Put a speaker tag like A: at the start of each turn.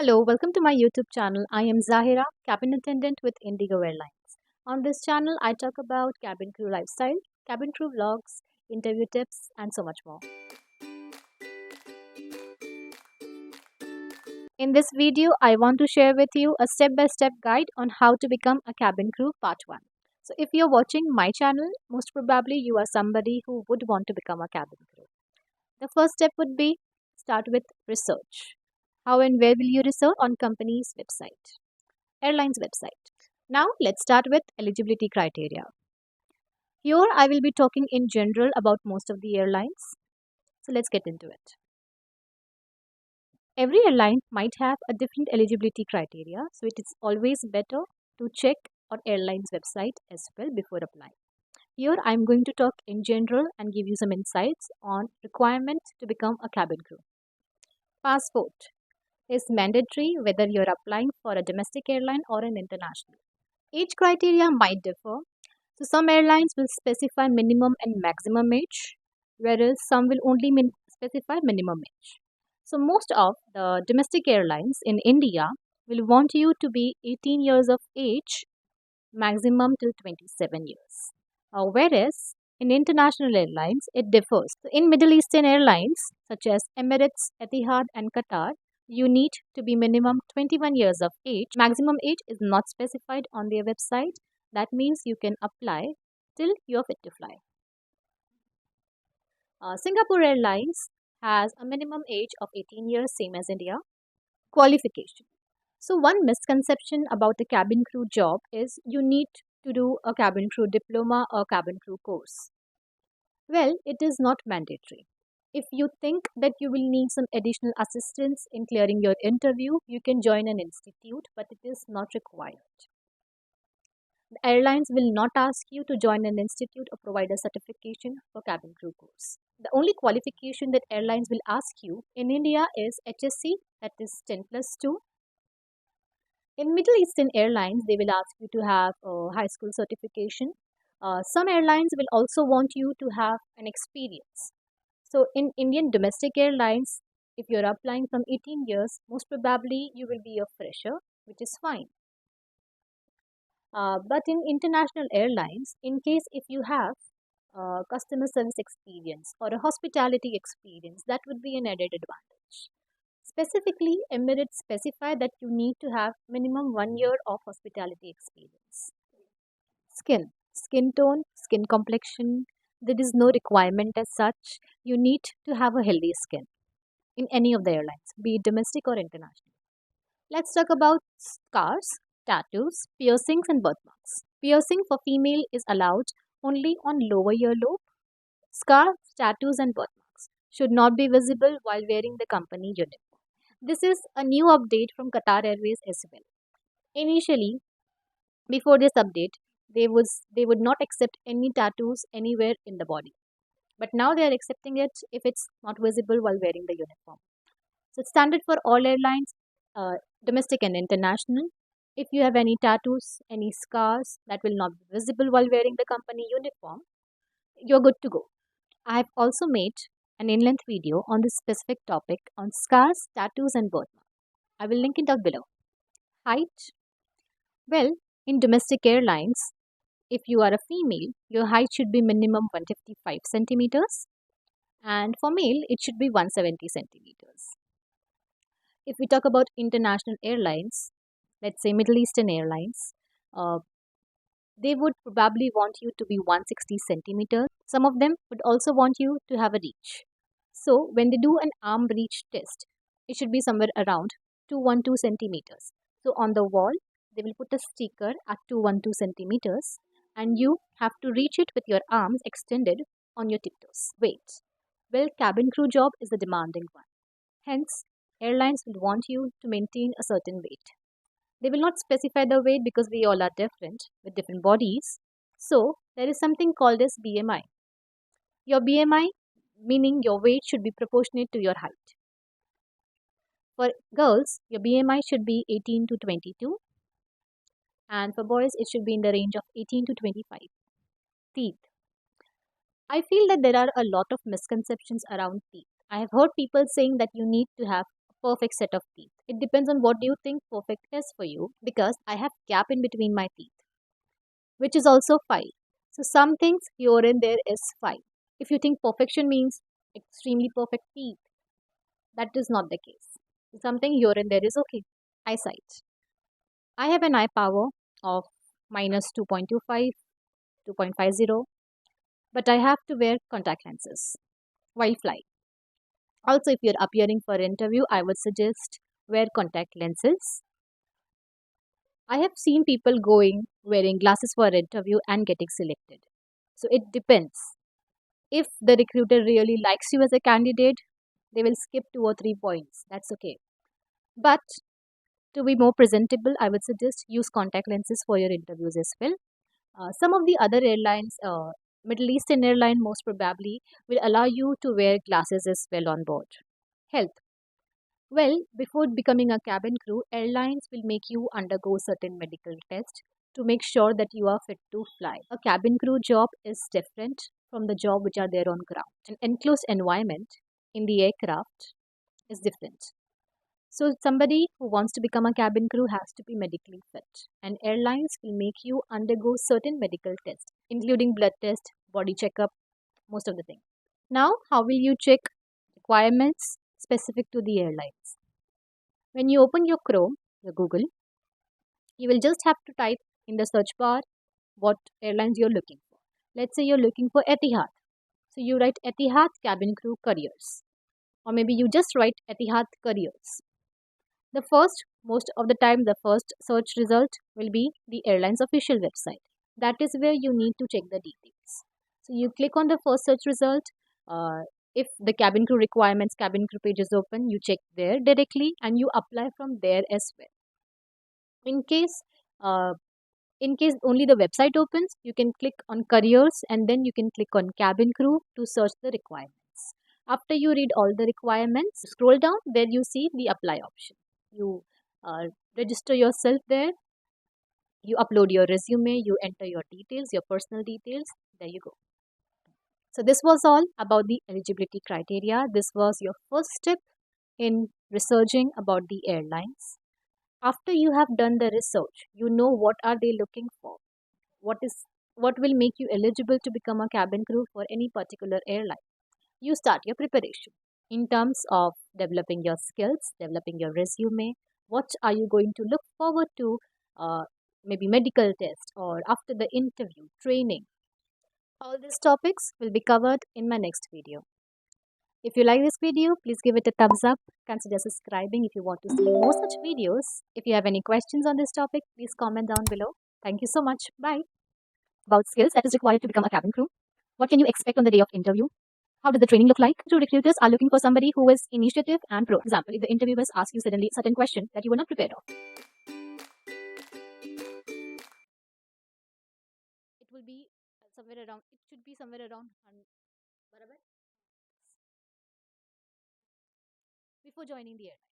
A: Hello, welcome to my YouTube channel. I am Zahira, cabin attendant with Indigo Airlines. On this channel, I talk about cabin crew lifestyle, cabin crew vlogs, interview tips, and so much more. In this video, I want to share with you a step-by-step guide on how to become a cabin crew part 1. So if you're watching my channel, most probably you are somebody who would want to become a cabin crew. The first step would be start with research. How and where will you research? On company's website, airline's website. Now let's start with eligibility criteria. Here I will be talking in general about most of the airlines. So let's get into it. Every airline might have a different eligibility criteria, so it is always better to check on airline's website as well before applying. Here I am going to talk in general and give you some insights on requirements to become a cabin crew. Passport is mandatory whether you're applying for a domestic airline or an international. Age criteria might differ. So some airlines will specify minimum and maximum age, whereas some will only specify minimum age. So most of the domestic airlines in India will want you to be 18 years of age, maximum till 27 years. Whereas in international airlines, it differs. So in Middle Eastern airlines, such as Emirates, Etihad, and Qatar, you need to be minimum 21 years of age. Maximum age is not specified on their website. That means you can apply till you are fit to fly. Singapore Airlines has a minimum age of 18 years, same as India. Qualification. So one misconception about the cabin crew job is you need to do a cabin crew diploma or cabin crew course. Well, it is not mandatory. If you think that you will need some additional assistance in clearing your interview, you can join an institute, but it is not required. The airlines will not ask you to join an institute or provide a certification for cabin crew course. The only qualification that airlines will ask you in India is HSC, that is 10 plus 2. In Middle Eastern airlines, they will ask you to have a high school certification. Some airlines will also want you to have an experience. So in Indian domestic airlines, if you're applying from 18 years, most probably you will be a fresher, which is fine. But in international airlines, in case if you have customer service experience or a hospitality experience, that would be an added advantage. Specifically, Emirates specify that you need to have minimum 1 year of hospitality experience. Skin tone, skin complexion, there is no requirement as such. You need to have a healthy skin in any of the airlines, be it domestic or international. Let's talk about scars, tattoos, piercings, and birthmarks. Piercing for female is allowed only on lower earlobe. Scars, tattoos, and birthmarks should not be visible while wearing the company uniform. This is a new update from Qatar Airways as well. Initially, before this update, they would not accept any tattoos anywhere in the body. But now they are accepting it if it's not visible while wearing the uniform. So it's standard for all airlines, domestic and international. If you have any tattoos, any scars that will not be visible while wearing the company uniform, you're good to go. I have also made an in-length video on this specific topic on scars, tattoos, and birthmarks. I will link it down below. Height. Well, in domestic airlines, if you are a female, your height should be minimum 155 centimeters, and for male, it should be 170 centimeters. If we talk about international airlines, let's say Middle Eastern airlines, they would probably want you to be 160 centimeters. Some of them would also want you to have a reach. So when they do an arm reach test, it should be somewhere around 212 centimeters. So on the wall, they will put a sticker at 212 centimeters, and you have to reach it with your arms extended on your tiptoes. Weight. Well, cabin crew job is a demanding one. Hence, airlines will want you to maintain a certain weight. They will not specify the weight because we all are different with different bodies. So, there is something called as BMI. Your BMI, meaning your weight, should be proportionate to your height. For girls, your BMI should be 18 to 22, and for boys, it should be in the range of 18 to 25. Teeth. I feel that there are a lot of misconceptions around teeth. I have heard people saying that you need to have a perfect set of teeth. It depends on what do you think perfect is for you, because I have gap in between my teeth, which is also fine. So some things here and there is fine. If you think perfection means extremely perfect teeth, that is not the case. Something here and there is okay. Eyesight. I have an eye power of minus 2.25, 2.50, but I have to wear contact lenses while flying. Also, if you're appearing for interview, I would suggest wear contact lenses. I have seen people going wearing glasses for interview and getting selected. So it depends. If the recruiter really likes you as a candidate, they will skip 2 or 3 points. That's okay. But to be more presentable, I would suggest use contact lenses for your interviews as well. Some of the other airlines, Middle Eastern airline most probably, will allow you to wear glasses as well on board. Health. Well, before becoming a cabin crew, airlines will make you undergo certain medical tests to make sure that you are fit to fly. A cabin crew job is different from the job which are there on ground. An enclosed environment in the aircraft is different. So somebody who wants to become a cabin crew has to be medically fit, and airlines will make you undergo certain medical tests, including blood test, body checkup, most of the things. Now, how will you check requirements specific to the airlines? When you open your Chrome, your Google, you will just have to type in the search bar what airlines you're looking for. Let's say you're looking for Etihad. So you write Etihad cabin crew careers, or maybe you just write Etihad careers. The first, most of the time, the first search result will be the airline's official website. That is where you need to check the details. So you click on the first search result. Uh, if the cabin crew requirements, cabin crew page is open, you check there directly and you apply from there as well. In case, uh, in case only the website opens, you can click on careers and then you can click on cabin crew to search the requirements. After you read all the requirements, scroll down, there you see the apply option. You register yourself there, you upload your resume, you enter your details, your personal details, there you go. So this was all about the eligibility criteria. This was your first step in researching about the airlines. After you have done the research, you know what are they looking for, what is what will make you eligible to become a cabin crew for any particular airline. You start your preparation in terms of developing your skills, developing your resume. What are you going to look forward to? Maybe medical test or after the interview, training. All these topics will be covered in my next video. If you like this video, please give it a thumbs up. Consider subscribing if you want to see more such videos. If you have any questions on this topic, please comment down below. Thank you so much. Bye. About skills that is required to become a cabin crew. What can you expect on the day of interview? How does the training look like? True recruiters are looking for somebody who is initiative and pro. For example, if the interviewers ask you suddenly a certain question that you were not prepared of, it will be somewhere around. It should be somewhere around बराबर before joining the airline.